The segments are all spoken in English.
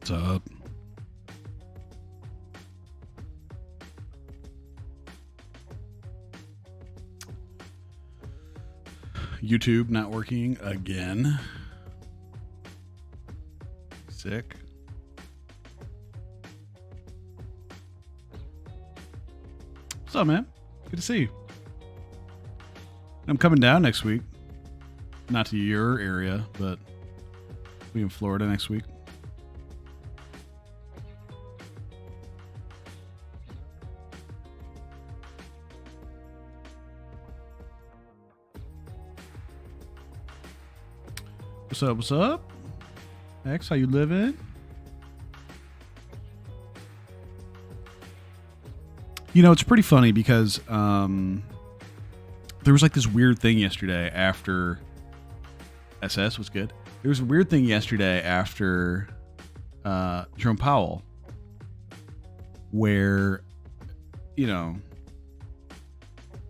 What's up? YouTube not working again. Sick. What's up, man? Good to see you. I'm coming down next week. Not to your area, but I'll be in Florida next week. What's up? What's up? X, how you living? You know, it's pretty funny because there was like this weird thing yesterday after SS was good. There was a weird thing yesterday after Jerome Powell where, you know, I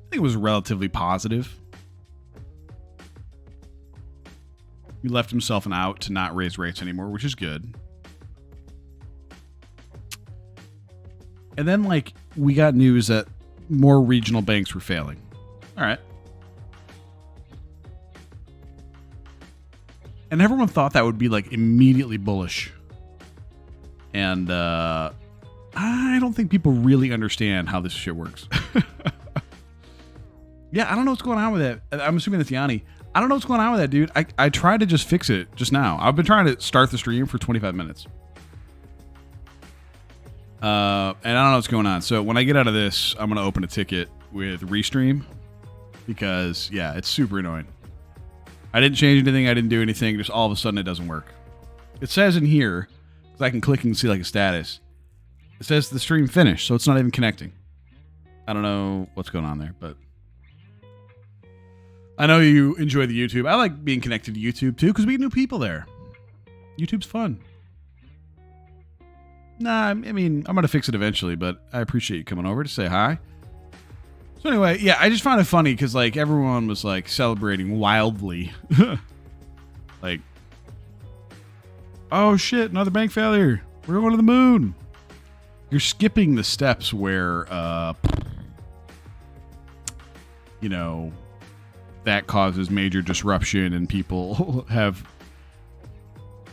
think it was relatively positive. He left himself an out to not raise rates anymore, which is good. And then, like, we got news that more regional banks were failing. All right. And everyone thought that would be, like, immediately bullish. And I don't think people really understand how this shit works. Yeah, I don't know what's going on with it. I'm assuming that's Yanni. I don't know what's going on with that, dude. I tried to just fix it just now. I've been trying to start the stream for 25 minutes. And I don't know what's going on. So when I get out of this, I'm going to open a ticket with Restream. Because, yeah, it's super annoying. I didn't change anything. I didn't do anything. Just all of a sudden it doesn't work. It says in here, because I can click and see like a status. It says the stream finished, so it's not even connecting. I don't know what's going on there, but... I know you enjoy the YouTube. I like being connected to YouTube too because we get new people there. YouTube's fun. Nah, I mean, I'm going to fix it eventually, but I appreciate you coming over to say hi. So anyway, yeah, I just found it funny because like everyone was like celebrating wildly. Like, oh shit, another bank failure. We're going to the moon. You're skipping the steps where, you know... that causes major disruption and people have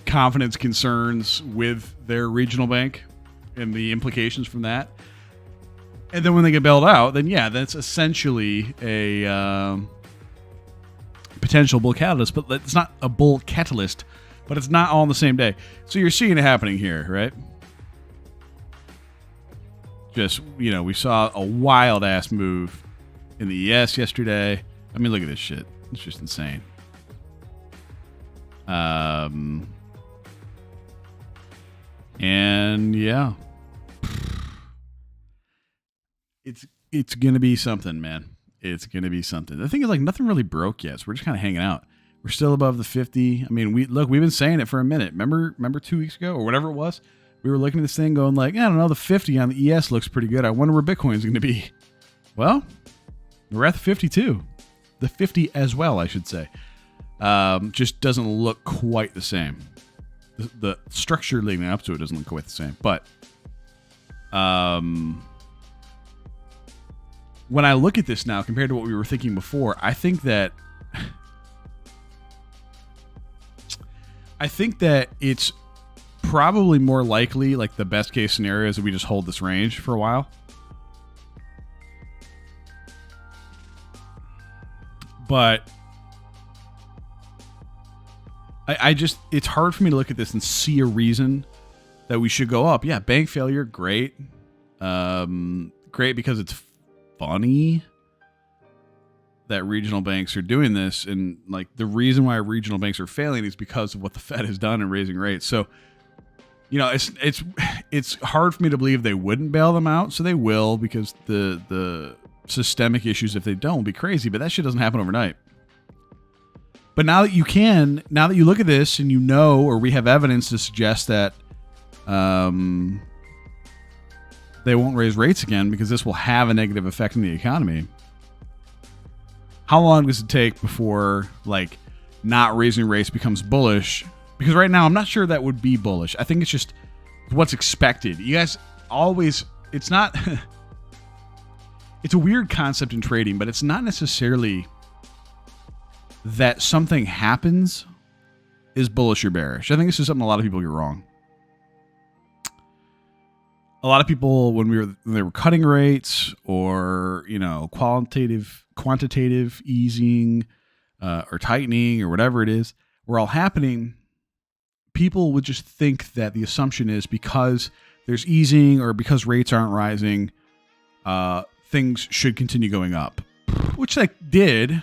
confidence concerns with their regional bank and the implications from that. And then when they get bailed out, then yeah, that's essentially a potential bull catalyst, but it's not a bull catalyst, but it's not all on the same day. So you're seeing it happening here, right? Just, you know, we saw a wild ass move in the ES yesterday. I mean, look at this shit. It's just insane. And yeah. It's going to be something, man. It's going to be something. The thing is, like, nothing really broke yet, so we're just kind of hanging out. We're still above the 50. I mean, we've been saying it for a minute. Remember 2 weeks ago or whatever it was? We were looking at this thing going like, I don't know, the 50 on the ES looks pretty good. I wonder where Bitcoin's going to be. Well, we're at the 52. The 50 as well, I should say. Just doesn't look quite the same. The structure leading up to it doesn't look quite the same. But when I look at this now, compared to what we were thinking before, I think that it's probably more likely, like the best case scenario is that we just hold this range for a while. But I just, it's hard for me to look at this and see a reason that we should go up. Yeah, bank failure, great. Great because it's funny that regional banks are doing this. And like the reason why regional banks are failing is because of what the Fed has done in raising rates. So, you know, it's hard for me to believe they wouldn't bail them out. So they will, because the systemic issues, if they don't, will be crazy, but that shit doesn't happen overnight. But now that you look at this and you know, or we have evidence to suggest that they won't raise rates again because this will have a negative effect on the economy. How long does it take before like not raising rates becomes bullish? Because right now I'm not sure that would be bullish. I think it's just what's expected. You guys always, it's not, it's a weird concept in trading, but it's not necessarily that something happens is bullish or bearish. I think this is something a lot of people get wrong. A lot of people, when they were cutting rates or, quantitative easing or tightening or whatever it is, were all happening, people would just think that the assumption is because there's easing or because rates aren't rising, things should continue going up, which they did.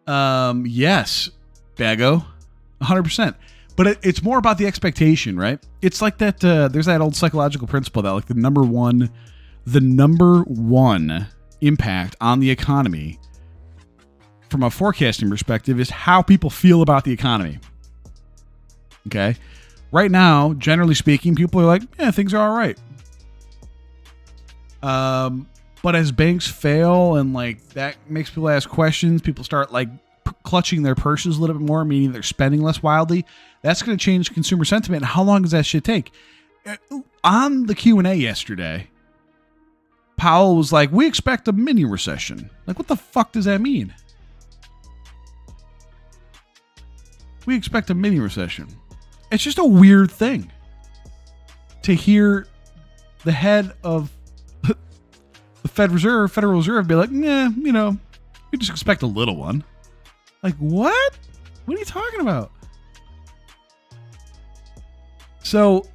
Yes, Bago, 100%. But it's more about the expectation, right? It's like that. There's that old psychological principle that like the number one impact on the economy from a forecasting perspective is how people feel about the economy. Okay. Right now, generally speaking, people are like, yeah, things are all right. But as banks fail and like that makes people ask questions, people start like clutching their purses a little bit more, meaning they're spending less wildly. That's going to change consumer sentiment. And how long does that shit take? On the Q&A yesterday, Powell was like, we expect a mini recession. Like, what the fuck does that mean? We expect a mini recession. It's just a weird thing to hear the head of the Federal Reserve be like, yeah, we just expect a little one. Like, what? What are you talking about? So,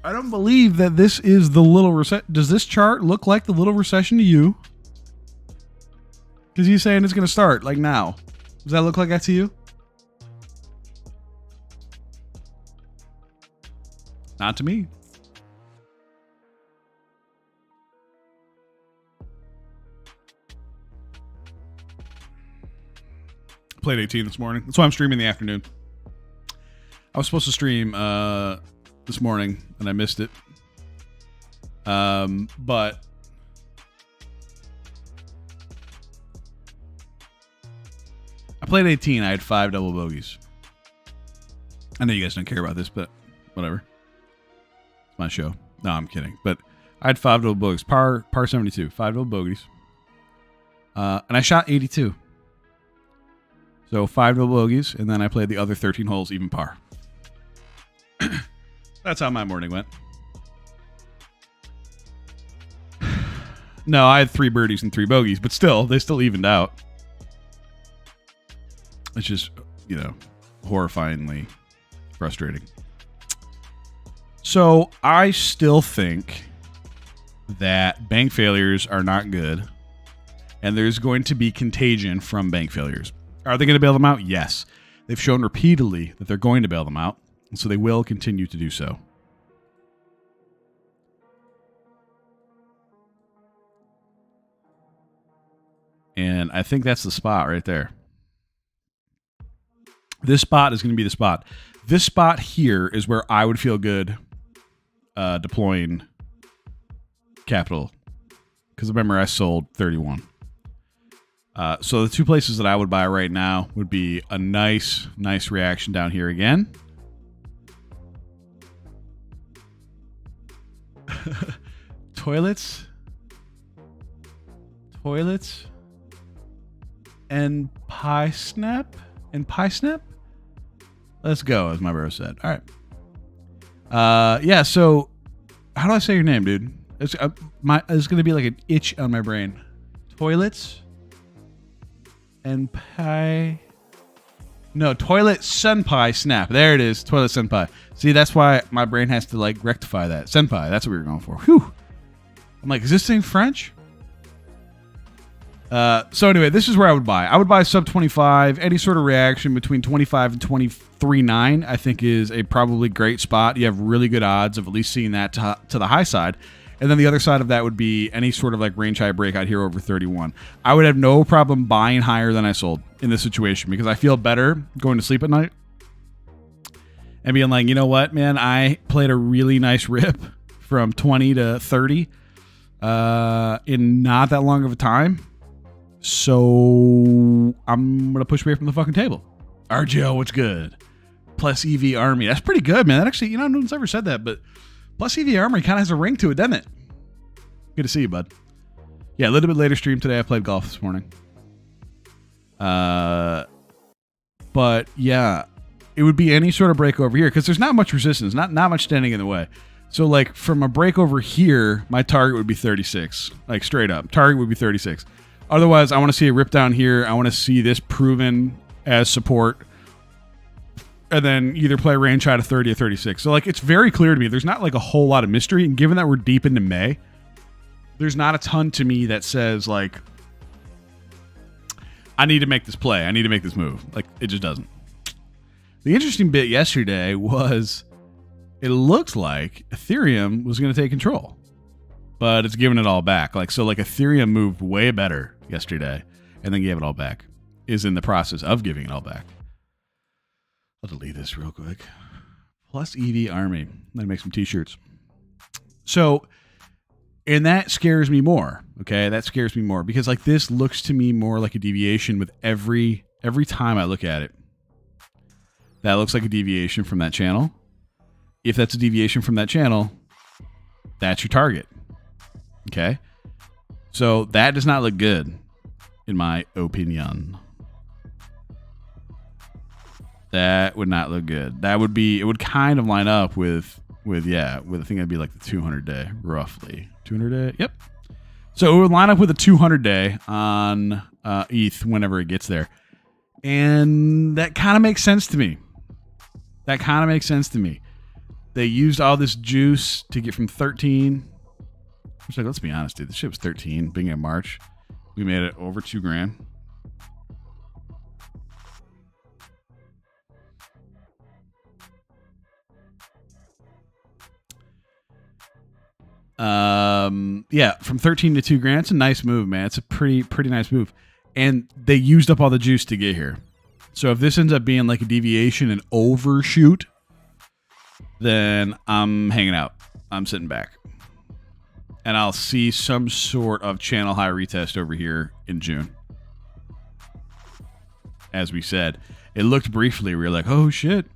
I don't believe that this is the little recession. Does this chart look like the little recession to you? Because he's saying it's going to start, like now. Does that look like that to you? Not to me. Played 18 this morning. That's why I'm streaming in the afternoon. I was supposed to stream this morning and I missed it. But I played 18. I had 5 double bogeys. I know you guys don't care about this, but whatever. It's my show. No, I'm kidding. But I had 5 double bogeys. Par 72. 5 double bogeys. And I shot 82. So 5 double bogeys, and then I played the other 13 holes even par. That's how my morning went. No, I had 3 birdies and 3 bogeys, but still, they still evened out. It's just, horrifyingly frustrating. So I still think that bank failures are not good, and there's going to be contagion from bank failures. Are they going to bail them out? Yes. They've shown repeatedly that they're going to bail them out, and so they will continue to do so. And I think that's the spot right there. This spot is going to be the spot. This spot here is where I would feel good deploying capital. Because remember, I sold 31. So the 2 places that I would buy right now would be a nice reaction down here again. Toilets. And pie snap. Let's go, as my bro said. All right. Yeah, so how do I say your name, dude? It's going to be like an itch on my brain. Toilets and pie. No, toilet senpai snap. There it is. Toilet senpai. See, that's why my brain has to like rectify that. Senpai. That's what we were going for. Whew. I'm like, is this thing French? So anyway, this is where I would buy. I would buy sub 25. Any sort of reaction between 25 and 23.9, I think is a probably great spot. You have really good odds of at least seeing that to the high side. And then the other side of that would be any sort of like range high breakout here over 31. I would have no problem buying higher than I sold in this situation because I feel better going to sleep at night and being like, you know what, man, I played a really nice rip from 20 to 30 in not that long of a time. So I'm going to push away from the fucking table. RGO, what's good? Plus EV Army. That's pretty good, man. That actually, no one's ever said that, but Plus EV Army kind of has a ring to it, doesn't it? Good to see you, bud. Yeah, a little bit later stream today. I played golf this morning. But yeah, it would be any sort of break over here because there's not much resistance, not much standing in the way. So like from a break over here, my target would be 36, like straight up. Target would be 36. Otherwise, I want to see a rip down here. I want to see this proven as support. And then either play range high to 30 or 36. So like it's very clear to me. There's not like a whole lot of mystery. And given that we're deep into May, there's not a ton to me that says like, I need to make this play. I need to make this move. Like it just doesn't. The interesting bit yesterday was it looks like Ethereum was going to take control, but it's giving it all back. Like, so like Ethereum moved way better yesterday and then gave it all back, is in the process of giving it all back. I'll delete this real quick. Plus EV Army. Let me make some t-shirts. So, and that scares me more. Okay. That scares me more because like this looks to me more like a deviation with every time I look at it. That looks like a deviation from that channel. If that's a deviation from that channel, that's your target. Okay. So that does not look good in my opinion. That would not look good. That would be, it would kind of line up with I think that'd be like the 200 day, roughly. 200 day? Yep. So it would line up with a 200 day on ETH whenever it gets there. And that kind of makes sense to me. They used all this juice to get from 13. Which, like, let's be honest, dude. The shit was 13, beginning of March. We made it over $2,000. Yeah, from 13 to $2,000. It's a nice move, man. It's a pretty nice move. And they used up all the juice to get here. So if this ends up being like a deviation and overshoot, then I'm hanging out. I'm sitting back. And I'll see some sort of channel high retest over here in June. As we said, it looked briefly, we were like, oh shit.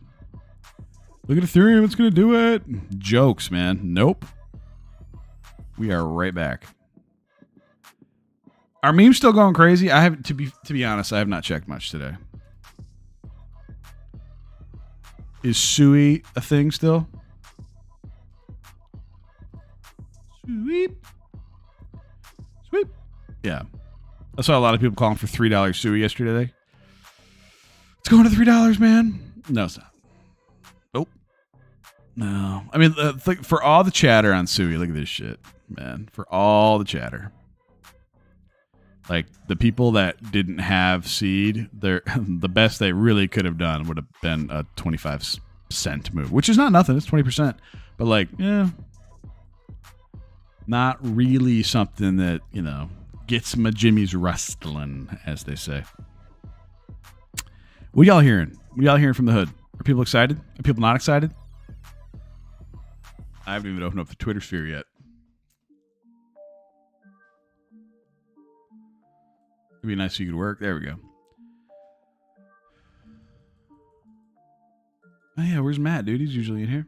Look at Ethereum, it's going to do it. Jokes, man. Nope. We are right back. Are memes still going crazy? I have to be honest, I have not checked much today. Is Sui a thing still? Sweep. Yeah. I saw a lot of people calling for $3 Sui yesterday. It's going to $3, man. No, it's not. Nope. No. I mean, for all the chatter on Sui, look at this shit, man. For all the chatter. Like, the people that didn't have seed, the best they really could have done would have been a 25-cent move, which is not nothing. It's 20%. But, like, yeah. Not really something that, gets my jimmies rustling, as they say. What y'all hearing? What y'all hearing from the hood? Are people excited? Are people not excited? I haven't even opened up the Twitter sphere yet. It'd be nice if you could work. There we go. Oh yeah, where's Matt, dude? He's usually in here.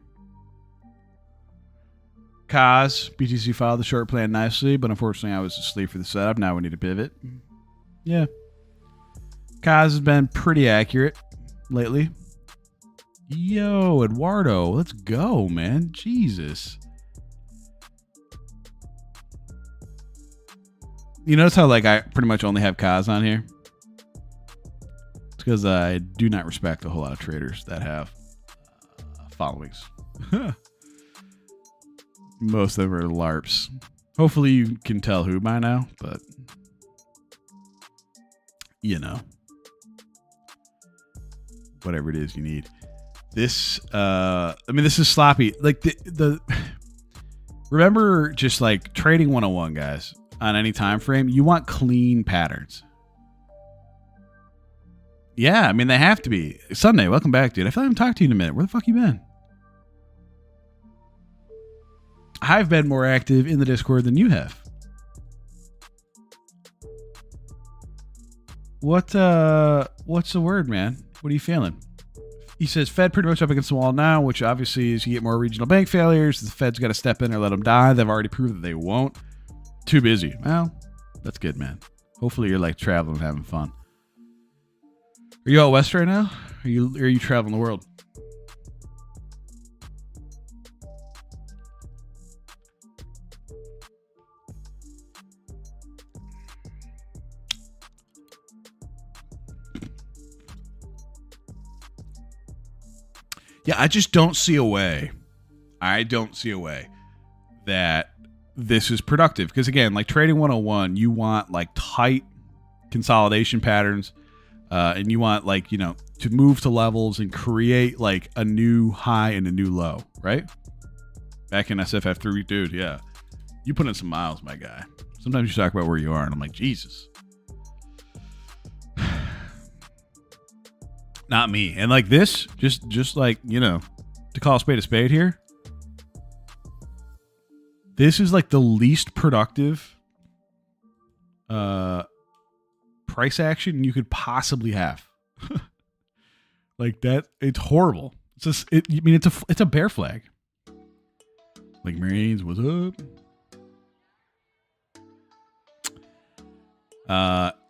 Kaz, BTC filed the short plan nicely, but unfortunately I was asleep for the setup. Now we need to pivot. Yeah. Kaz has been pretty accurate lately. Yo, Eduardo, let's go, man. Jesus. You notice how, like, I pretty much only have Kaz on here? It's because I do not respect a whole lot of traders that have followings. Most of them are LARPs. Hopefully you can tell who by now, but whatever it is you need. This, this is sloppy. Like the remember just like trading 101, guys, on any time frame, you want clean patterns. Yeah, I mean, they have to be. Sunday, welcome back, dude. I feel like I haven't talked to you in a minute. Where the fuck you been? I've been more active in the Discord than you have. What's the word, man? What are you feeling? He says Fed pretty much up against the wall now, which obviously is you get more regional bank failures. The Fed's got to step in or let them die. They've already proved that they won't. Too busy. Well, that's good, man. Hopefully you're like traveling and having fun. Are you out west right now? Are you traveling the world? Yeah, I just don't see a way. I don't see a way that this is productive. Because again, like trading 101, you want like tight consolidation patterns. And you want like, to move to levels and create like a new high and a new low, right? Back in SFF3, dude, yeah. You put in some miles, my guy. Sometimes you talk about where you are, and I'm like, Jesus. Not me. And like this, just like, to call a spade here, this is like the least productive price action you could possibly have. Like that, it's horrible. It's just, it's a bear flag. Like Marines, what's up?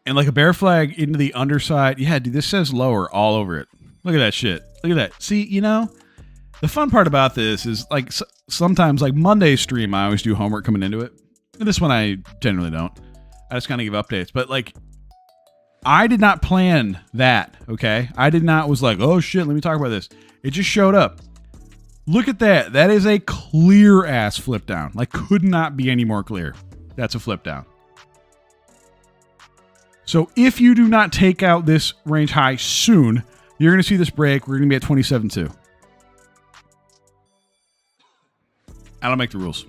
And like a bear flag into the underside. Yeah, dude, this says lower all over it. Look at that shit. Look at that. See, the fun part about this is like sometimes like Monday stream, I always do homework coming into it. And this one I generally don't. I just kind of give updates. But like, I did not plan that, okay? I was like, oh shit, let me talk about this. It just showed up. Look at that. That is a clear ass flip down. Like, could not be any more clear. That's a flip down. So if you do not take out this range high soon, you're going to see this break. We're going to be at 27.2. I don't make the rules.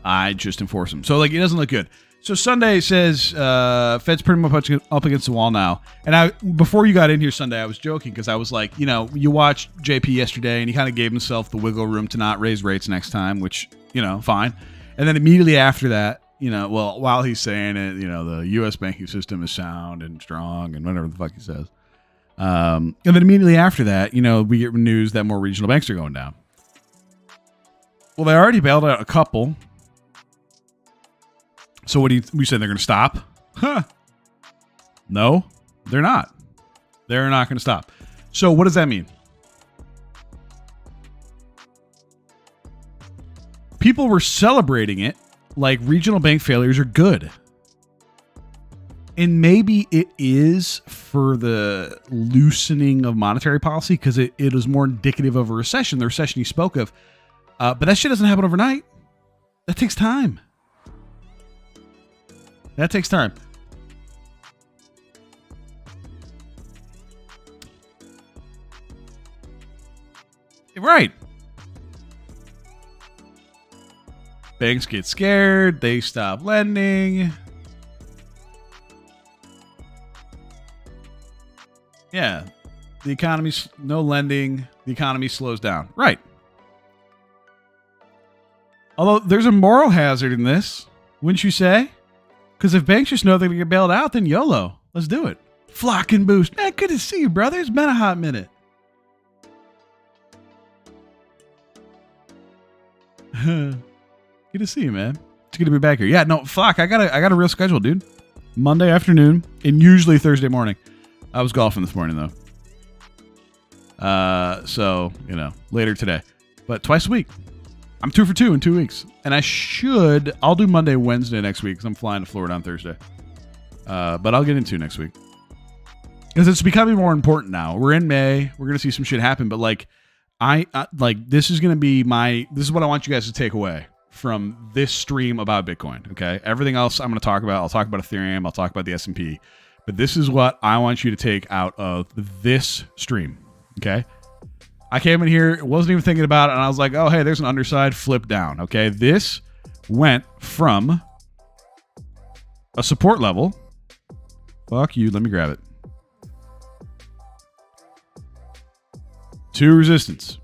I just enforce them. So like it doesn't look good. So Sunday says Fed's pretty much up against the wall now. And before you got in here Sunday, I was joking because I was like, you watched JP yesterday and he kind of gave himself the wiggle room to not raise rates next time, which, fine. And then immediately after that, while he's saying it, the U.S. banking system is sound and strong and whatever the fuck he says. And then immediately after that, we get news that more regional banks are going down. Well, they already bailed out a couple. So what we said they're going to stop? Huh. No, they're not. They're not going to stop. So what does that mean? People were celebrating it like regional bank failures are good. And maybe it is for the loosening of monetary policy because it is more indicative of a recession, the recession he spoke of. But that shit doesn't happen overnight. That takes time. Right. Banks get scared. They stop lending. Yeah. The economy's no lending. The economy slows down. Right. Although there's a moral hazard in this, wouldn't you say? Because if banks just know they're going to get bailed out, then YOLO. Let's do it. Flock and boost. Man, good to see you, brother. It's been a hot minute. Good to see you, man. It's good to be back here. Yeah, no, Flock, I got a real schedule, dude. Monday afternoon and usually Thursday morning. I was golfing this morning, though. So, later today. But twice a week. I'm 2 for 2 in 2 weeks. And I'll do Monday, Wednesday next week because I'm flying to Florida on Thursday. But I'll get into next week. Because it's becoming more important now. We're in May. We're going to see some shit happen. But like, this is going to be this is what I want you guys to take away from this stream about Bitcoin. Okay. Everything else I'm going to talk about. I'll talk about Ethereum. I'll talk about the S&P. But this is what I want you to take out of this stream. Okay. I came in here, wasn't even thinking about it, and I was like, oh, hey, there's an underside flip down, okay? This went from a support level. Fuck you, let me grab it. To resistance,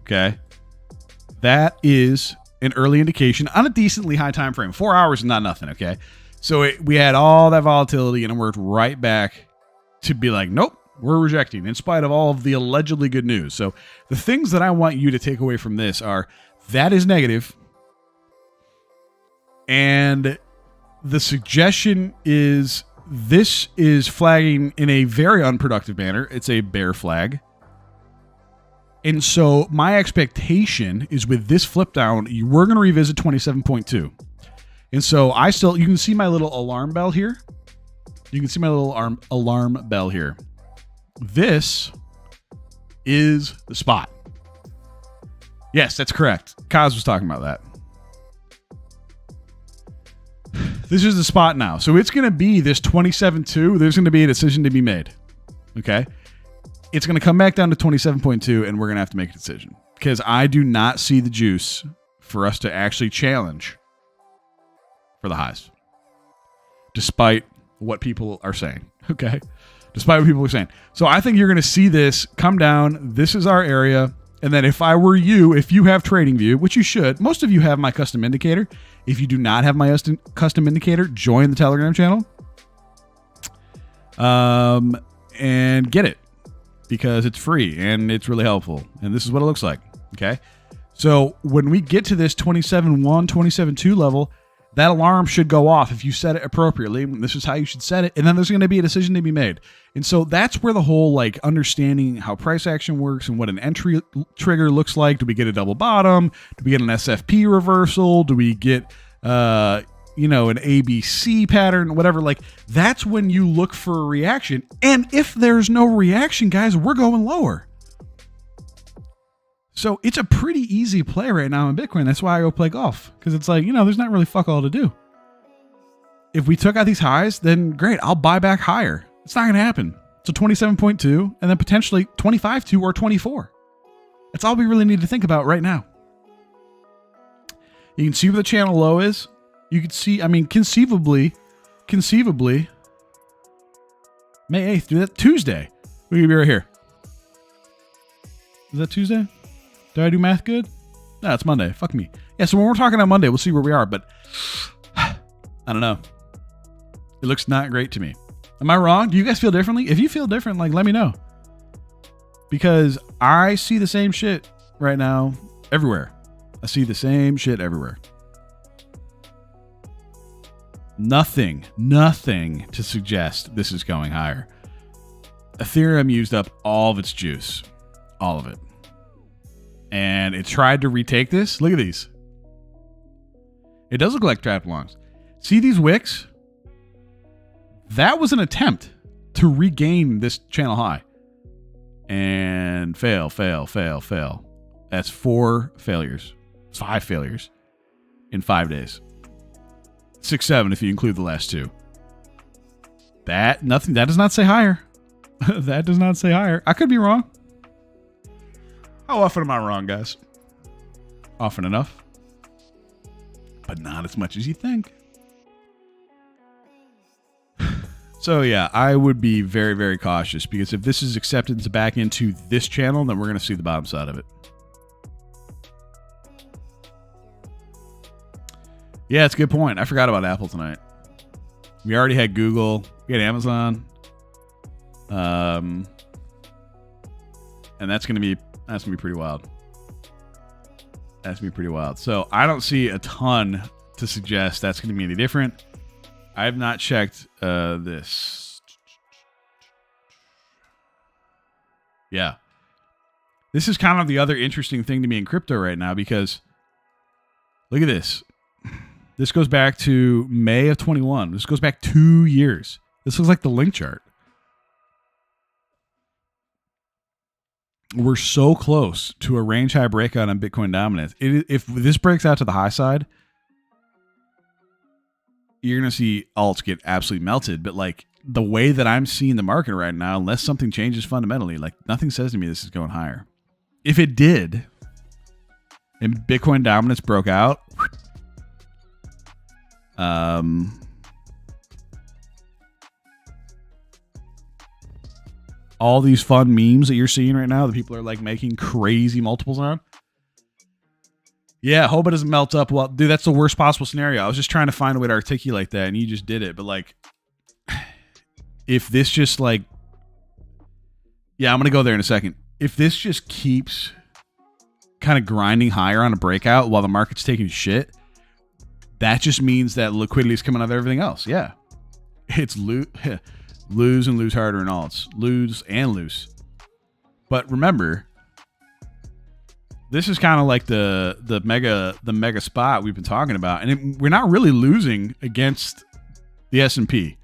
okay? That is an early indication on a decently high time frame. 4 hours is not nothing, okay? So we had all that volatility and it worked right back to be like, nope, we're rejecting in spite of all of the allegedly good news. So the things that I want you to take away from this are that is negative. And the suggestion is this is flagging in a very unproductive manner. It's a bear flag. And so my expectation is with this flip down, we're going to revisit 27.2. And so you can see my little alarm bell here. You can see my little alarm bell here. This is the spot. Yes, that's correct. Kaz was talking about that. This is the spot now. So it's going to be this 27.2. There's going to be a decision to be made. Okay. It's going to come back down to 27.2 and we're going to have to make a decision because I do not see the juice for us to actually challenge for the highs. Despite what people are saying. Okay. Despite what people are saying. So I think you're going to see this come down. This is our area. And then if I were you, if you have TradingView, which you should, most of you have my custom indicator. If you do not have my custom indicator, join the Telegram channel. And get it because it's free and it's really helpful. And this is what it looks like. Okay. So when we get to this 27.1, 27.2 level, that alarm should go off if you set it appropriately. This is how you should set it. And then there's going to be a decision to be made. And so that's where the whole like understanding how price action works and what an entry trigger looks like. Do we get a double bottom? Do we get an SFP reversal? Do we get, an ABC pattern, whatever? Like that's when you look for a reaction. And if there's no reaction, guys, we're going lower. So it's a pretty easy play right now in Bitcoin. That's why I go play golf. Because it's like, there's not really fuck all to do. If we took out these highs, then great. I'll buy back higher. It's not going to happen. So 27.2 and then potentially 25.2 or 24. That's all we really need to think about right now. You can see where the channel low is. You can see, conceivably, May 8th, do that Tuesday. We could be right here. Is that Tuesday? Did I do math good? No, it's Monday. Fuck me. Yeah, so when we're talking on Monday, we'll see where we are, but I don't know. It looks not great to me. Am I wrong? Do you guys feel differently? If you feel different, let me know. Because I see the same shit right now everywhere. I see the same shit everywhere. Nothing to suggest this is going higher. Ethereum used up all of its juice. All of it. And it tried to retake this. Look at these. It does look like trapped longs. See these wicks? That was an attempt to regain this channel high. And fail. That's 4 failures. 5 failures in 5 days. 6, 7 if you include the last 2. That does not say higher. That does not say higher. I could be wrong. How often am I wrong, guys? Often enough. But not as much as you think. So yeah, I would be very, very cautious because if this is acceptance back into this channel, then we're going to see the bottom side of it. Yeah, it's a good point. I forgot about Apple tonight. We already had Google. We had Amazon. And that's going to be pretty wild. That's going to be pretty wild. So I don't see a ton to suggest that's going to be any different. I have not checked this. Yeah. This is kind of the other interesting thing to me in crypto right now because look at this. This goes back to May of 21. This goes back 2 years. This looks like the link chart. We're so close to a range high breakout on Bitcoin dominance. If this breaks out to the high side, you're going to see alts get absolutely melted. But the way that I'm seeing the market right now, unless something changes fundamentally, nothing says to me this is going higher. If it did, and Bitcoin dominance broke out, all these fun memes that you're seeing right now that people are making crazy multiples on, Yeah, hope it doesn't melt up. Well, dude, that's the worst possible scenario. I was just trying to find a way to articulate that, and you just did it. But like, if this just like, yeah, I'm gonna go there in a second. If this just keeps kind of grinding higher on a breakout while the market's taking shit, that just means that liquidity is coming out of everything else. Yeah, it's lose and lose harder in alts, lose and lose. But remember, this is kind of like the mega spot we've been talking about, and we're not really losing against the S&P.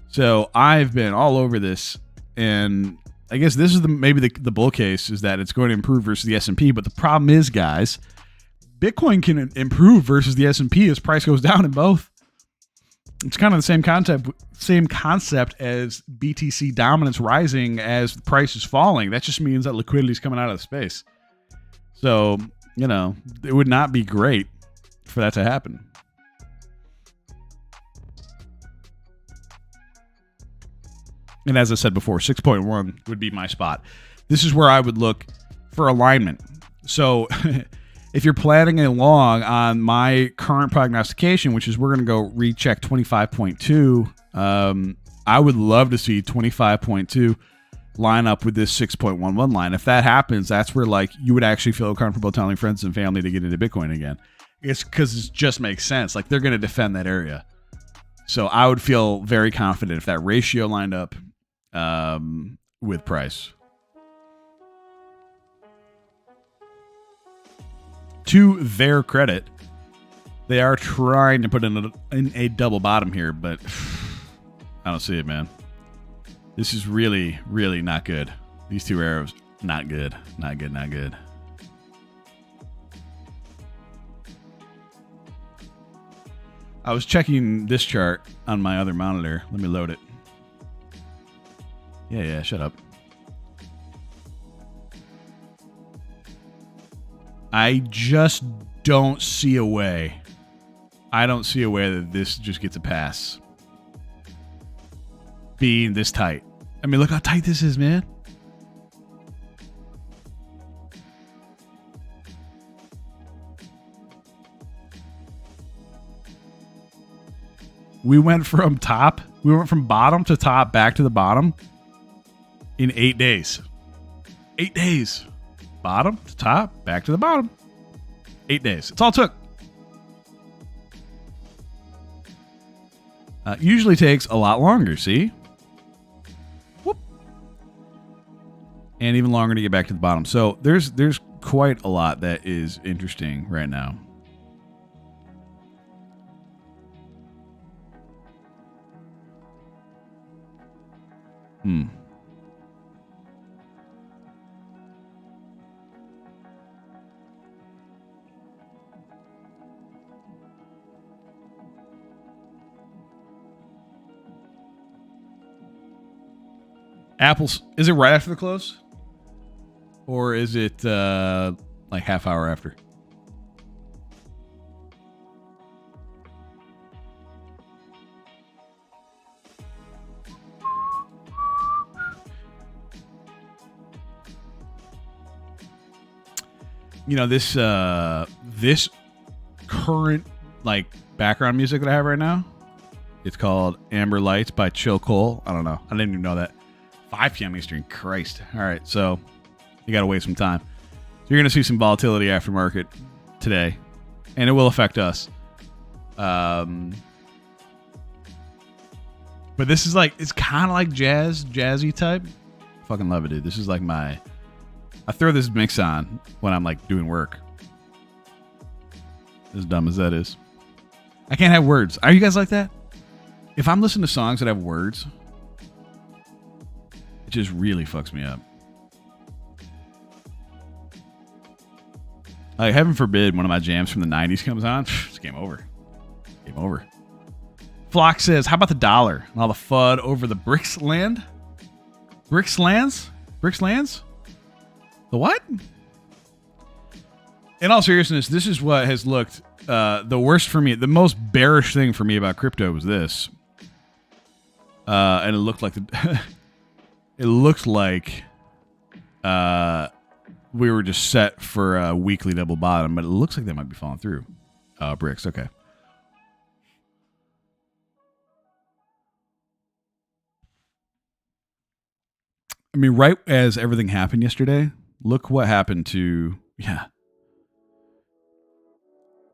So I've been all over this, and I guess this is maybe the bull case is that it's going to improve versus the S&P. But the problem is, guys, Bitcoin can improve versus the S&P as price goes down in both. It's kind of the same concept as BTC dominance rising as the price is falling. That just means that liquidity is coming out of the space. So, you know, it would not be great for that to happen. And as I said before, 6.1 would be my spot. This is where I would look for alignment. So if you're planning along on my current prognostication, which is we're going to go recheck 25.2, I would love to see 25.2 line up with this 6.11 line. If that happens, that's where like you would actually feel comfortable telling friends and family to get into Bitcoin again. It's because it just makes sense. Like they're going to defend that area. So I would feel very confident if that ratio lined up with price. To their credit, they are trying to put in a double bottom here, but I don't see it, man. This is really, really not good. These two arrows, not good. Not good, not good. I was checking this chart on my other monitor. Let me load it. Yeah, shut up. I just don't see a way. I don't see a way that this just gets a pass. Being this tight. I mean, look how tight this is, man. We went from bottom to top, back to the bottom in 8 days. 8 days. Bottom to top, back to the bottom. 8 days. It's all it took. Usually takes a lot longer, see? Whoop. And even longer to get back to the bottom. So there's quite a lot that is interesting right now. Apple's, is it right after the close? Or is it like half hour after? You know, this current like background music that I have right now, it's called Amber Lights by Chill Cole. I don't know. I didn't even know that. 5 p.m. Eastern. Christ. All right. So you got to wait some time. So you're going to see some volatility after market today, and it will affect us. But this is like, it's kind of like jazzy type. Fucking love it, dude. This is like I throw this mix on when I'm like doing work. As dumb as that is. I can't have words. Are you guys like that? If I'm listening to songs that have words, it just really fucks me up. Like, heaven forbid one of my jams from the 90s comes on. It's game over. Game over. Flock says, how about the dollar and all the FUD over the BRICS land? BRICS lands? BRICS lands? The what? In all seriousness, this is what has looked the worst for me. The most bearish thing for me about crypto was this. And it looked like it looked like we were just set for a weekly double bottom, but it looks like they might be falling through. Bricks, okay. I mean, right as everything happened yesterday, look what happened to,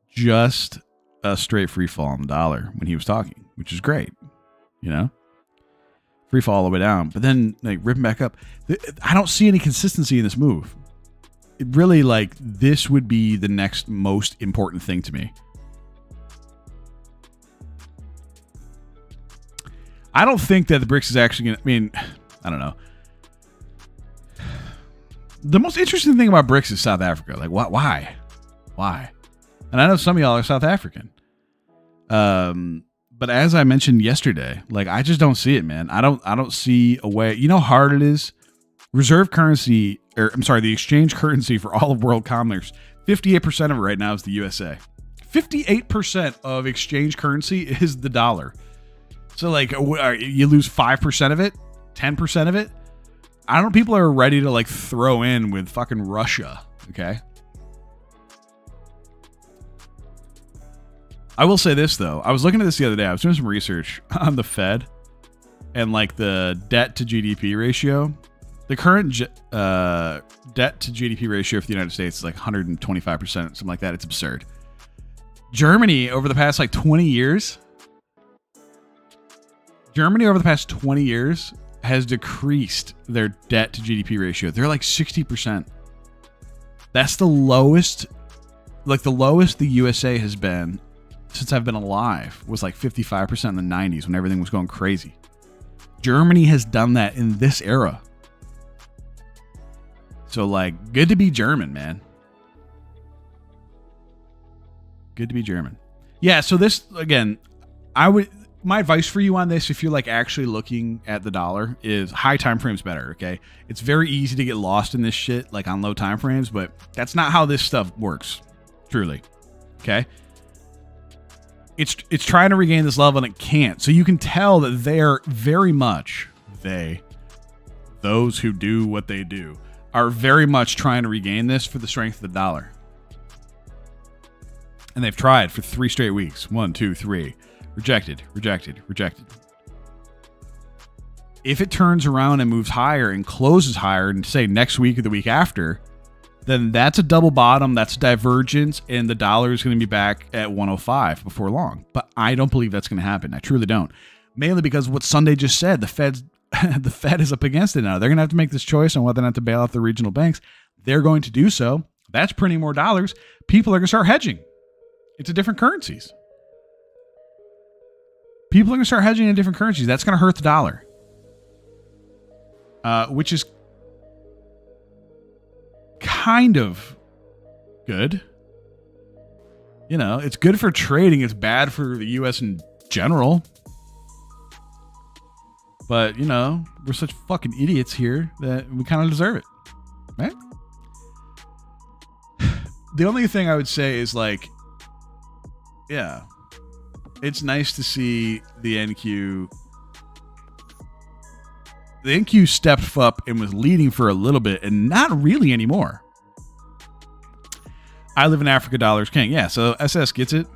just a straight free fall on the dollar when he was talking, which is great, free fall all the way down, but then like ripping back up. I don't see any consistency in this move. It really, like, this would be the next most important thing to me. I don't think that the BRICS is actually going to, I mean, I don't know. The most interesting thing about BRICS is South Africa. Like, why? And I know some of y'all are South African. But as I mentioned yesterday, like, I just don't see it, man. I don't see a way. You know how hard it is? Reserve currency, the exchange currency for all of world commerce, 58% of it right now is the USA. 58% of exchange currency is the dollar. So, like, you lose 5% of it, 10% of it. I don't know, people are ready to, like, throw in with fucking Russia, okay? I will say this, though. I was looking at this the other day. I was doing some research on the Fed and, like, the debt to GDP ratio. The current debt to GDP ratio for the United States is like 125%, something like that. It's absurd. Germany, over the past, like, 20 years, has decreased their debt to GDP ratio. They're like 60%. That's the lowest, the lowest the USA has been since I've been alive was like 55% in the 90s when everything was going crazy. Germany has done that in this era. So, like, good to be German, man. Good to be German. Yeah, so this, again, my advice for you on this, if you're, like, actually looking at the dollar, is high time frames better, okay? It's very easy to get lost in this shit, like, on low time frames, but that's not how this stuff works, truly, okay? It's trying to regain this level, and it can't. So you can tell that they're very much, those who do what they do, are very much trying to regain this for the strength of the dollar. And they've tried for 3 straight weeks. 1, 2, 3. Rejected. If it turns around and moves higher and closes higher, and say next week or the week after, then that's a double bottom, that's a divergence, and the dollar is going to be back at 105 before long. But I don't believe that's going to happen. I truly don't. Mainly because what Sunday just said, the Fed is up against it now. They're going to have to make this choice on whether or not to bail out the regional banks. They're going to do so. That's printing more dollars. People are going to start hedging into different currencies. People are going to start hedging in different currencies. That's going to hurt the dollar. Which is kind of good. It's good for trading. It's bad for the U.S. in general. But, we're such fucking idiots here that we kind of deserve it. Right? The only thing I would say is, like, yeah, it's nice to see the NQ. The NQ stepped up and was leading for a little bit and not really anymore. I live in Africa, dollars king. Yeah, so SS gets it.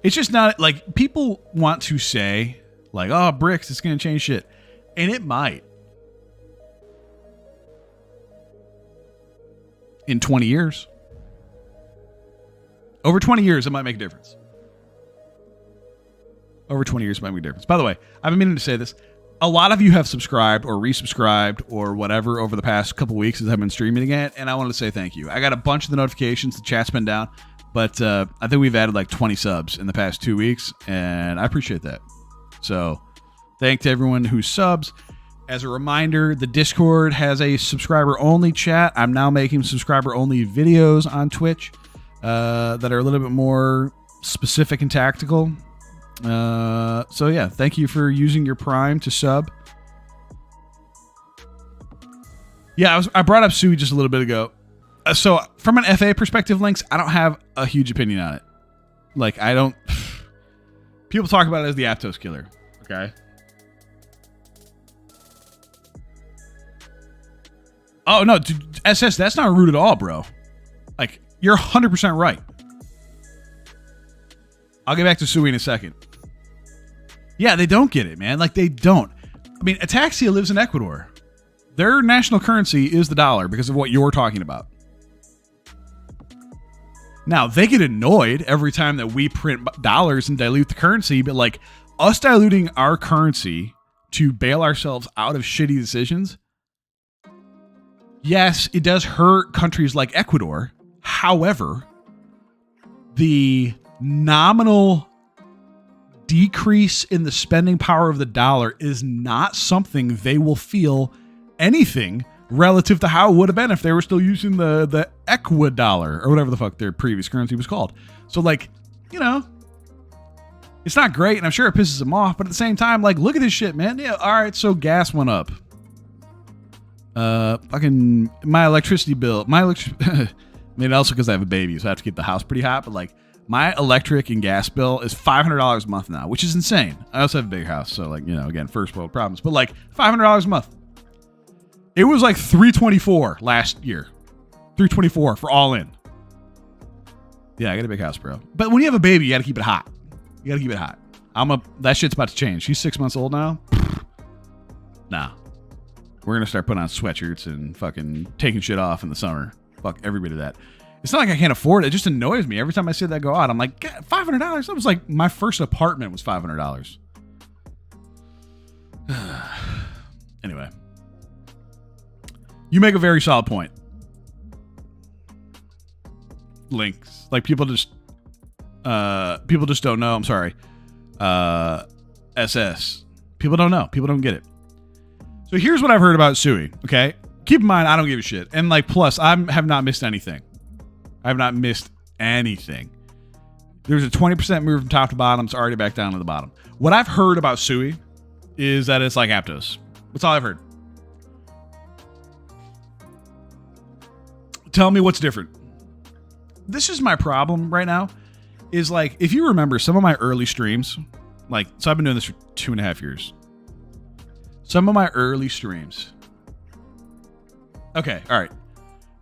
It's just not, like, people want to say, like, oh, BRICS, it's going to change shit. And it might. In 20 years. Over 20 years, it might make a difference. By the way, I've been meaning to say this. A lot of you have subscribed or resubscribed or whatever over the past couple weeks as I've been streaming again, and I wanted to say thank you. I got a bunch of the notifications. The chat's been down. But I think we've added like 20 subs in the past 2 weeks, and I appreciate that. So thank to everyone who subs. As a reminder, the Discord has a subscriber-only chat. I'm now making subscriber-only videos on Twitch that are a little bit more specific and tactical. So yeah, thank you for using your Prime to sub. Yeah, I brought up Sui just a little bit ago. So from an FA perspective, Links, I don't have a huge opinion on it. Like, I don't... People talk about it as the Aptos killer. Okay? Oh no, dude, SS, that's not rude at all, bro. Like, you're 100% right. I'll get back to Sui in a second. Yeah, they don't get it, man. Like, they don't. I mean, Ataxia lives in Ecuador. Their national currency is the dollar because of what you're talking about. Now, they get annoyed every time that we print dollars and dilute the currency, but like us diluting our currency to bail ourselves out of shitty decisions, yes, it does hurt countries like Ecuador. However, the nominal decrease in the spending power of the dollar is not something they will feel anything relative to how it would have been if they were still using the Ecuador or whatever the fuck their previous currency was called. So, like, you know, it's not great, and I'm sure it pisses them off, but at the same time, like, look at this shit, man. Yeah, all right, so gas went up. Fucking my electricity bill, I mean, also because I have a baby, so I have to keep the house pretty hot, but like, my electric and gas bill is $500 a month now, which is insane. I also have a big house, so like, you know, again, first world problems, but like $500 a month. It was like $324 last year. $324 for all in. Yeah, I got a big house, bro. But when you have a baby, you got to keep it hot. You got to keep it hot. That shit's about to change. She's 6 months old now. Nah. We're going to start putting on sweatshirts and fucking taking shit off in the summer. Fuck every bit of that. It's not like I can't afford it. It just annoys me. Every time I see that go out, I'm like, $500? That was like, my first apartment was $500. Anyway. You make a very solid point. Links. Like, people just don't know. I'm sorry. SS. People don't know. People don't get it. So here's what I've heard about Sui. Okay. Keep in mind, I don't give a shit. And like, plus, I have not missed anything. I have not missed anything. There's a 20% move from top to bottom. It's already back down to the bottom. What I've heard about Sui is that it's like Aptos. That's all I've heard. Tell me what's different. This is my problem right now. Is like, if you remember some of my early streams, like, so I've been doing this for 2.5 years. Some of my early streams. Okay, all right.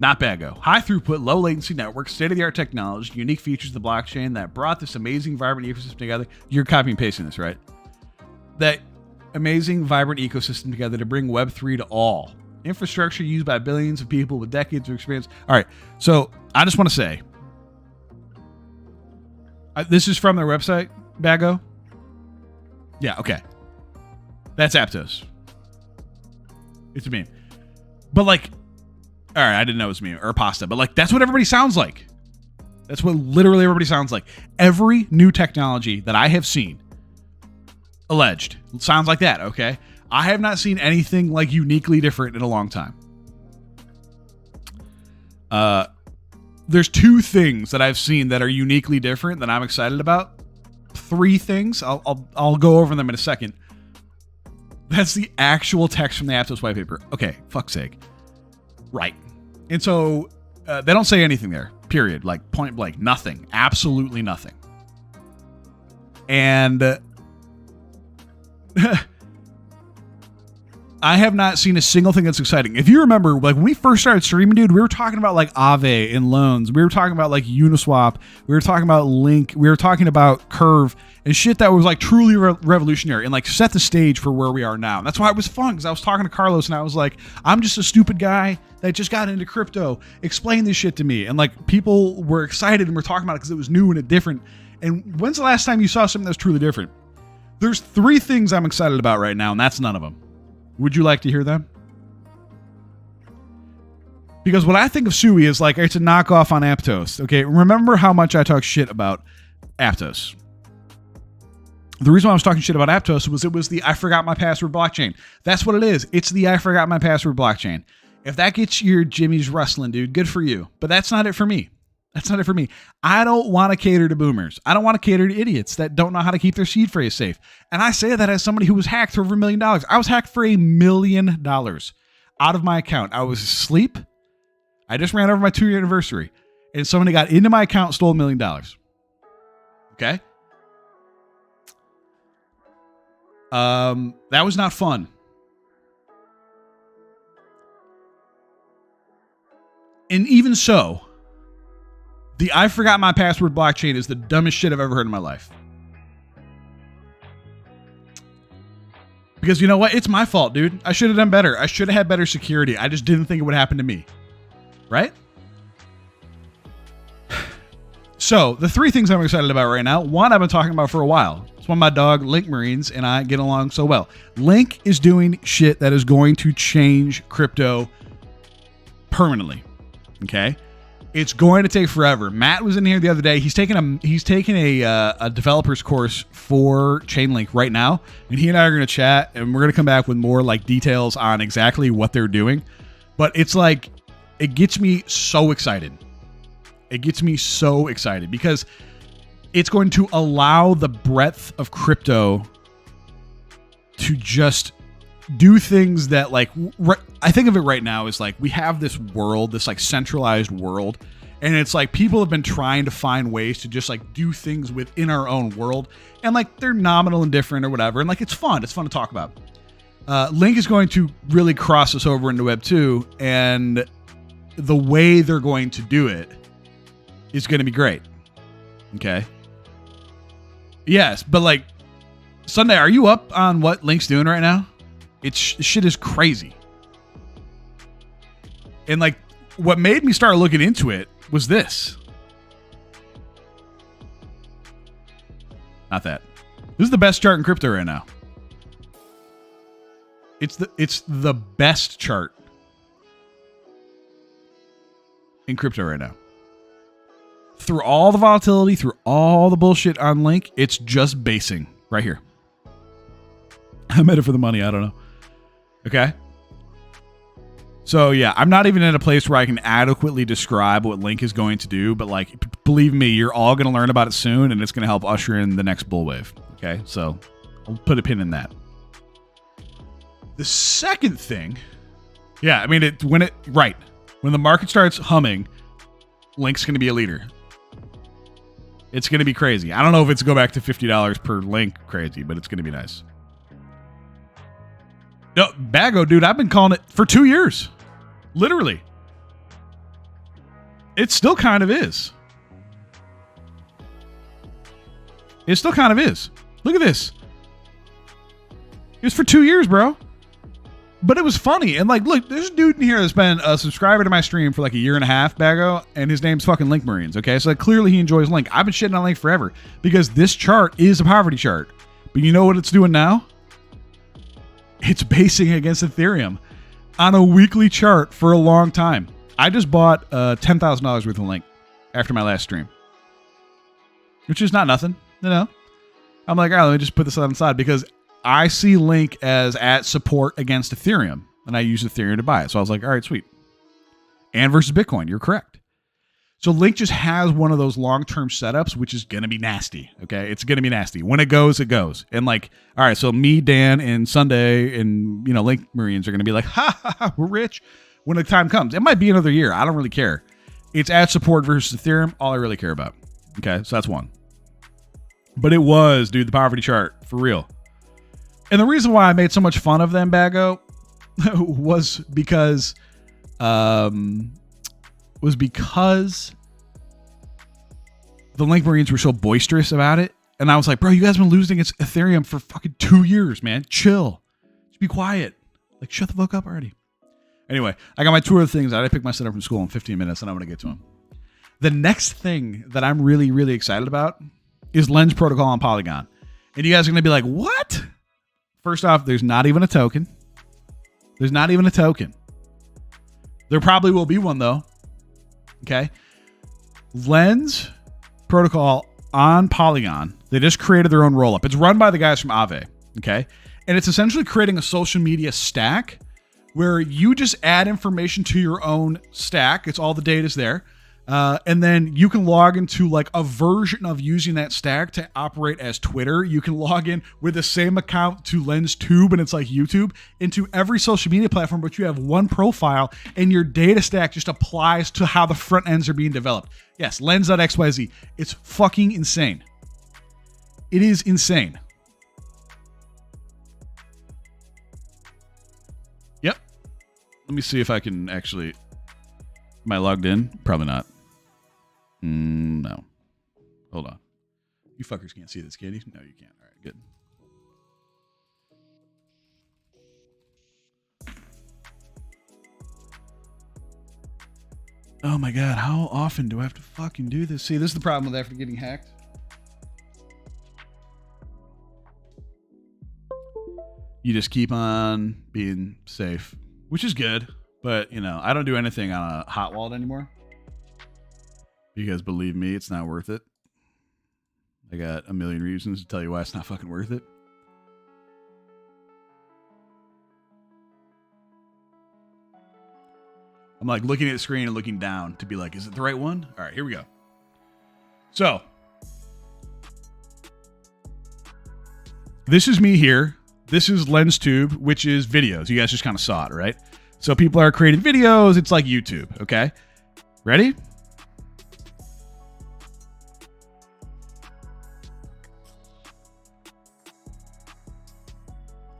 Not bad, go. High throughput, low latency network, state-of-the-art technology, unique features of the blockchain that brought this amazing, vibrant ecosystem together. You're copying and pasting this, right? That amazing, vibrant ecosystem together to bring Web3 to all. Infrastructure used by billions of people with decades of experience. All right, so I just want to say, this is from their website, Bago? Yeah, okay. That's Aptos. It's a meme. But like, all right, I didn't know it was me or pasta, but like, that's what everybody sounds like. That's what literally everybody sounds like. Every new technology that I have seen, alleged, sounds like that, okay? I have not seen anything like uniquely different in a long time. There's 2 things that I've seen that are uniquely different that I'm excited about. 3 things. I'll go over them in a second. That's the actual text from the Aptos white paper. Okay, fuck's sake. Right. And so they don't say anything there, period. Like, point blank, nothing. Absolutely nothing. And I have not seen a single thing that's exciting. If you remember, like, when we first started streaming, dude, we were talking about like Aave and loans. We were talking about like Uniswap. We were talking about Link. We were talking about Curve and shit that was like truly revolutionary and like set the stage for where we are now. And that's why it was fun, because I was talking to Carlos and I was like, I'm just a stupid guy that just got into crypto. Explain this shit to me. And like, people were excited and were talking about it because it was new and different. And when's the last time you saw something that's truly different? There's 3 things I'm excited about right now, and that's none of them. Would you like to hear them? Because what I think of Sui is like, it's a knockoff on Aptos. Okay, remember how much I talk shit about Aptos. The reason why I was talking shit about Aptos was it was the I forgot my password blockchain. That's what it is. It's the I forgot my password blockchain. If that gets your jimmies rustling, dude, good for you. But that's not it for me. That's not it for me. I don't want to cater to boomers. I don't want to cater to idiots that don't know how to keep their seed phrase safe. And I say that as somebody who was hacked for over $1 million. I was hacked for $1 million out of my account. I was asleep. I just ran over my 2-year anniversary. And somebody got into my account and stole $1 million. Okay? That was not fun. And even so, the I forgot my password blockchain is the dumbest shit I've ever heard in my life. Because you know what? It's my fault, dude. I should have done better. I should have had better security. I just didn't think it would happen to me. Right? So, the three things I'm excited about right now. One, I've been talking about for a while. It's when my dog, Link Marines, and I get along so well. Link is doing shit that is going to change crypto permanently. Okay? It's going to take forever. Matt was in here the other day. He's taking a developer's course for Chainlink right now, and he and I are going to chat, and we're going to come back with more like details on exactly what they're doing. But it's like, it gets me so excited. It gets me so excited because it's going to allow the breadth of crypto to just do things that, like, I think of it right now as like we have this world, this like centralized world, and it's like people have been trying to find ways to just like do things within our own world, and like they're nominal and different or whatever, and like it's fun to talk about. Link is going to really cross us over into Web 2, and the way they're going to do it is going to be great. Okay. Yes, but like Sunday, are you up on what Link's doing right now? Shit is crazy. And like what made me start looking into it was this. Not that. This is the best chart in crypto right now. It's the best chart in crypto right now. Through all the volatility, through all the bullshit on Link, it's just basing right here. I'm in it for the money. I don't know. Okay. So yeah, I'm not even in a place where I can adequately describe what Link is going to do, but like, believe me, you're all going to learn about it soon, and it's going to help usher in the next bull wave. Okay. So I'll put a pin in that. The second thing, yeah, I mean, when the market starts humming, Link's going to be a leader. It's going to be crazy. I don't know if it's go back to $50 per Link crazy, but it's going to be nice. No, Bago, dude, I've been calling it for 2 years. Literally. It still kind of is. It still kind of is. Look at this. It was for 2 years, bro. But it was funny. And like, look, there's a dude in here that's been a subscriber to my stream for like a year and a half, Bago, and his name's fucking Link Marines, okay? So like, clearly he enjoys Link. I've been shitting on Link forever because this chart is a poverty chart. But you know what it's doing now? It's basing against Ethereum on a weekly chart for a long time. I just bought $10,000 worth of Link after my last stream, which is not nothing, you know? I'm like, all right, let me just put this on the side because I see Link as at support against Ethereum, and I use Ethereum to buy it. So I was like, all right, sweet. And versus Bitcoin, you're correct. So Link just has one of those long-term setups, which is going to be nasty, okay? It's going to be nasty. When it goes, it goes. And like, all right, so me, Dan, and Sunday, and, you know, Link Marines are going to be like, ha, we're rich when the time comes. It might be another year. I don't really care. It's at support versus Ethereum, all I really care about. Okay, so that's one. But it was, dude, the poverty chart, for real. And the reason why I made so much fun of them, Bago, was because the Link Marines were so boisterous about it. And I was like, bro, you guys have been losing against Ethereum for fucking 2 years, man. Chill. Just be quiet. Like, shut the fuck up already. Anyway, I got my tour of things. I picked my son up from school in 15 minutes, and I'm going to get to him. The next thing that I'm really, really excited about is Lens Protocol on Polygon. And you guys are going to be like, what? First off, there's not even a token. There's not even a token. There probably will be one, though. Okay. Lens Protocol on Polygon. They just created their own rollup. It's run by the guys from Aave. Okay. And it's essentially creating a social media stack where you just add information to your own stack. It's all the data's there. And then you can log into like a version of using that stack to operate as Twitter. You can log in with the same account to LensTube, and it's like YouTube, into every social media platform, but you have one profile and your data stack just applies to how the front ends are being developed. Yes, Lens.xyz. It's fucking insane. It is insane. Yep. Let me see if I can actually Am I logged in? Probably not. No. Hold on. You fuckers can't see this, can you? No, you can't. All right, good. Oh my god, how often do I have to fucking do this? See, this is the problem with after getting hacked. You just keep on being safe, which is good. But, you know, I don't do anything on a hot wallet anymore. Because believe me, it's not worth it. I got a million reasons to tell you why it's not fucking worth it. I'm like looking at the screen and looking down to be like, is it the right one? All right, here we go. So, this is me here. This is LensTube, which is videos. You guys just kind of saw it, right? So people are creating videos. It's like YouTube, okay? Ready?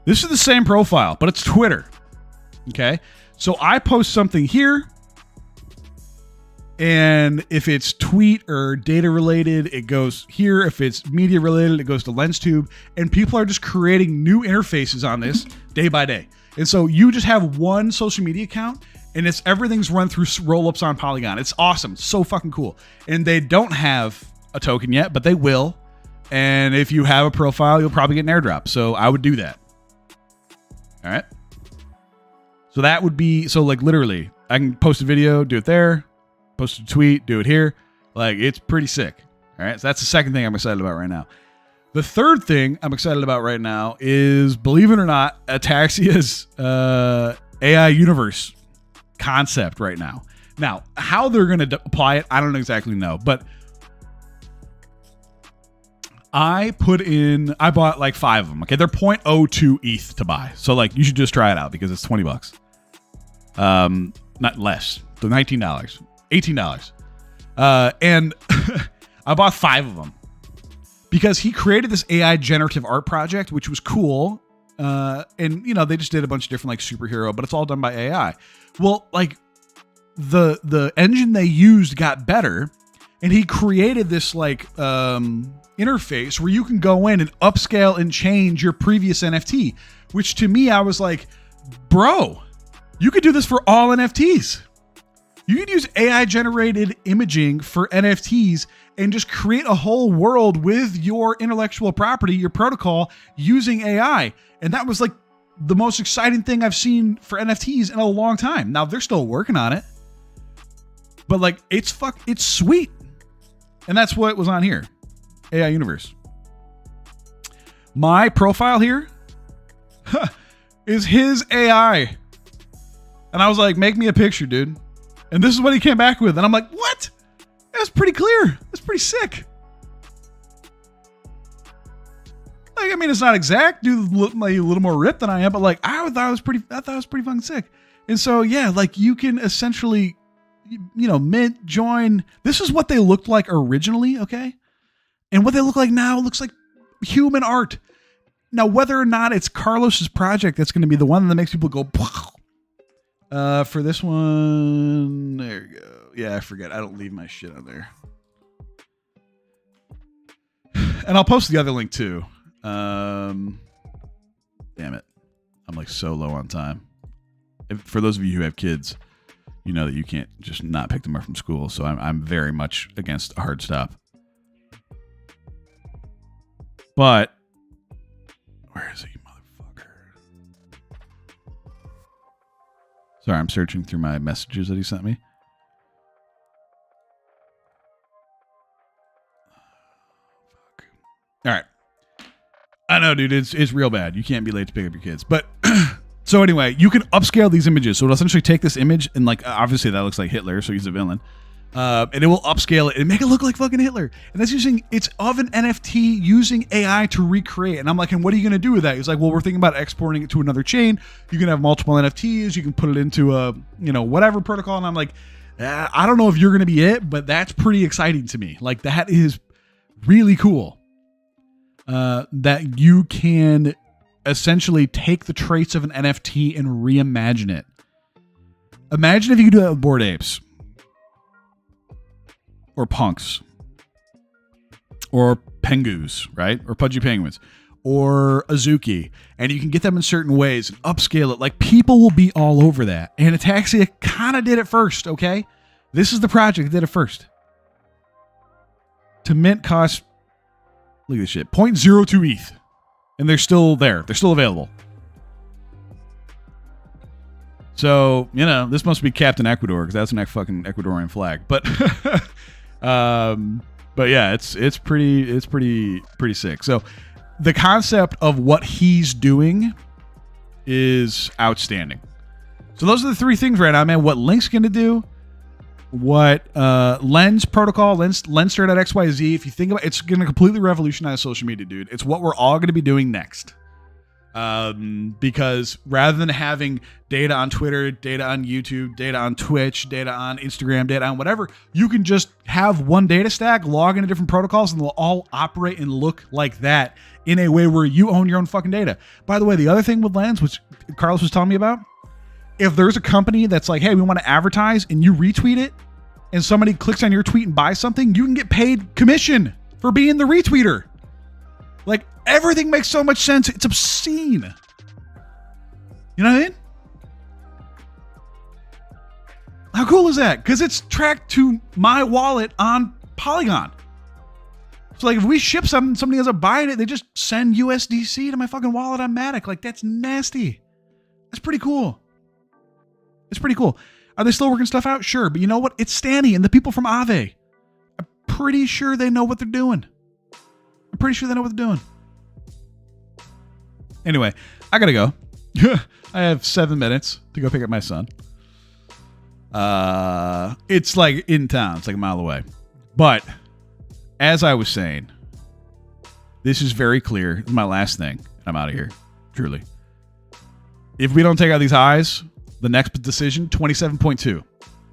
This is the same profile, but it's Twitter, okay? So I post something here, and if it's tweet or data related, it goes here. If it's media related, it goes to LensTube, and people are just creating new interfaces on this day by day. And so you just have one social media account, and everything's run through roll-ups on Polygon. It's awesome. So fucking cool. And they don't have a token yet, but they will. And if you have a profile, you'll probably get an airdrop. So I would do that. All right. So that would be, so like literally, I can post a video, do it there, post a tweet, do it here. Like, it's pretty sick. All right. So that's the second thing I'm excited about right now. The third thing I'm excited about right now is, believe it or not, Ataxia's AI universe concept right now. Now, how they're going to apply it, I don't exactly know, but I bought like 5 of them. Okay. They're 0.02 ETH to buy. So like, you should just try it out because it's $20. Not less. So $19, $18. And I bought 5 of them because he created this AI generative art project, which was cool. And you know, they just did a bunch of different like superhero, but it's all done by AI. Well, like the engine they used got better, and he created this like, interface where you can go in and upscale and change your previous NFT, which to me, I was like, bro, you could do this for all NFTs. You could use AI generated imaging for NFTs and just create a whole world with your intellectual property, your protocol, using AI. And that was like the most exciting thing I've seen for NFTs in a long time. Now they're still working on it, but like it's sweet. And that's what was on here. AI universe. My profile here is his AI. And I was like, make me a picture, dude. And this is what he came back with. And I'm like, what? That's pretty clear. That's pretty sick. Like, I mean, it's not exact. Dude, look like a little more ripped than I am, but like, I thought it was pretty fucking sick. And so, yeah, like you can essentially, you know, mint, join. This is what they looked like originally. Okay. And what they look like now looks like human art. Now, whether or not it's Carlos's project that's going to be the one that makes people go, for this one, there you go. Yeah, I forget. I don't leave my shit on there. And I'll post the other link too. Damn it. I'm like so low on time. For those of you who have kids, you know that you can't just not pick them up from school. So I'm very much against a hard stop. But where is he, motherfucker? Sorry, I'm searching through my messages that he sent me. Fuck. All right. I know, dude. It's real bad. You can't be late to pick up your kids. But so anyway, you can upscale these images. So it'll essentially take this image and like, obviously that looks like Hitler, so he's a villain. And it will upscale it and make it look like fucking Hitler. And that's it's of an NFT using AI to recreate. And I'm like, and what are you going to do with that? He's like, well, we're thinking about exporting it to another chain. You can have multiple NFTs. You can put it into a, you know, whatever protocol. And I'm like, I don't know if you're going to be it, but that's pretty exciting to me. Like that is really cool. That you can essentially take the traits of an NFT and reimagine it. Imagine if you could do that with Bored Apes. or punks or pengus, right? Or pudgy penguins or Azuki, and you can get them in certain ways and upscale it. Like, people will be all over that. And Ataxia kind of did it first, okay? This is the project that did it first. To mint cost, look at this shit, 0.02 ETH. And they're still there. They're still available. So, you know, this must be Captain Ecuador, because that's an fucking Ecuadorian flag. But yeah, it's pretty sick. So the concept of what he's doing is outstanding. So those are the three things right now, man. What Link's going to do, what Lens Protocol, Lenster.xyz, if you think about it, it's going to completely revolutionize social media, dude. It's what we're all going to be doing next. Because rather than having data on Twitter, data on YouTube, data on Twitch, data on Instagram, data on whatever, you can just have one data stack, log into different protocols, and they'll all operate and look like that in a way where you own your own fucking data. By the way, the other thing with Lens, which Carlos was telling me about, if there's a company that's like, hey, we want to advertise, and you retweet it, and somebody clicks on your tweet and buys something, you can get paid commission for being the retweeter. Like, everything makes so much sense. It's obscene. You know what I mean? How cool is that? Because it's tracked to my wallet on Polygon. So, like, if we ship something, somebody ends up buying it, they just send USDC to my fucking wallet on Matic. Like, that's nasty. That's pretty cool. It's pretty cool. Are they still working stuff out? Sure. But you know what? It's Stanny and the people from Aave. I'm pretty sure they know what they're doing. Anyway, I gotta go. I have 7 minutes to go pick up my son. It's like in town. It's like a mile away. But as I was saying, this is very clear. This is my last thing. I'm out of here. Truly. If we don't take out these highs, the next decision, 27.2.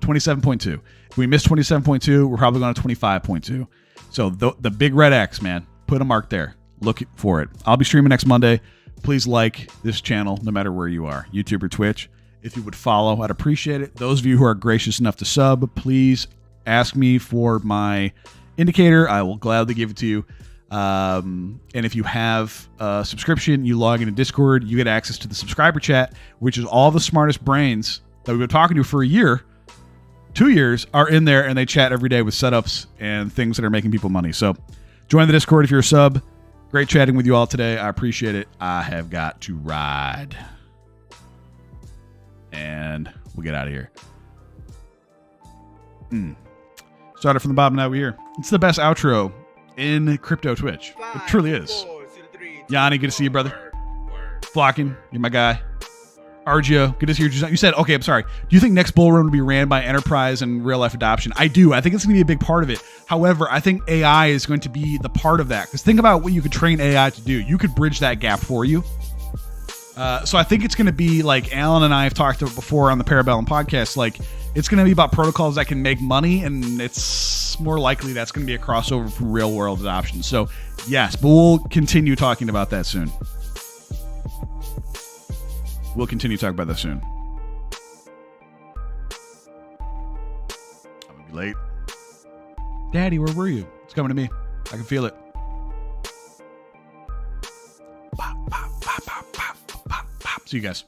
27.2. If we miss 27.2, we're probably going to 25.2. So the big red X, man, put a mark there. Look for it. I'll be streaming next Monday. Please like this channel no matter where you are, YouTube or Twitch. If you would follow, I'd appreciate it. Those of you who are gracious enough to sub, please ask me for my indicator. I will gladly give it to you. And if you have a subscription, you log into Discord, you get access to the subscriber chat, which is all the smartest brains that we've been talking to for a year, 2 years, are in there, and they chat every day with setups and things that are making people money. So join the Discord if you're a sub. Great chatting with you all today. I appreciate it. I have got to ride. And we'll get out of here. Started from the bottom, now we're here. It's the best outro in crypto Twitch. It truly is. Yanni, good to see you, brother. Flocking, you're my guy. Argio, good to see you. You said, okay, I'm sorry. Do you think next bull run will be ran by enterprise and real life adoption? I do. I think it's going to be a big part of it. However, I think AI is going to be the part of that. Because think about what you could train AI to do. You could bridge that gap for you. So I think it's going to be like Alan and I have talked about before on the Parabellum podcast. Like, it's going to be about protocols that can make money, and it's more likely that's going to be a crossover from real world adoption. So yes, but we'll continue talking about that soon. I'm going to be late. Daddy, where were you? It's coming to me. I can feel it. See you guys.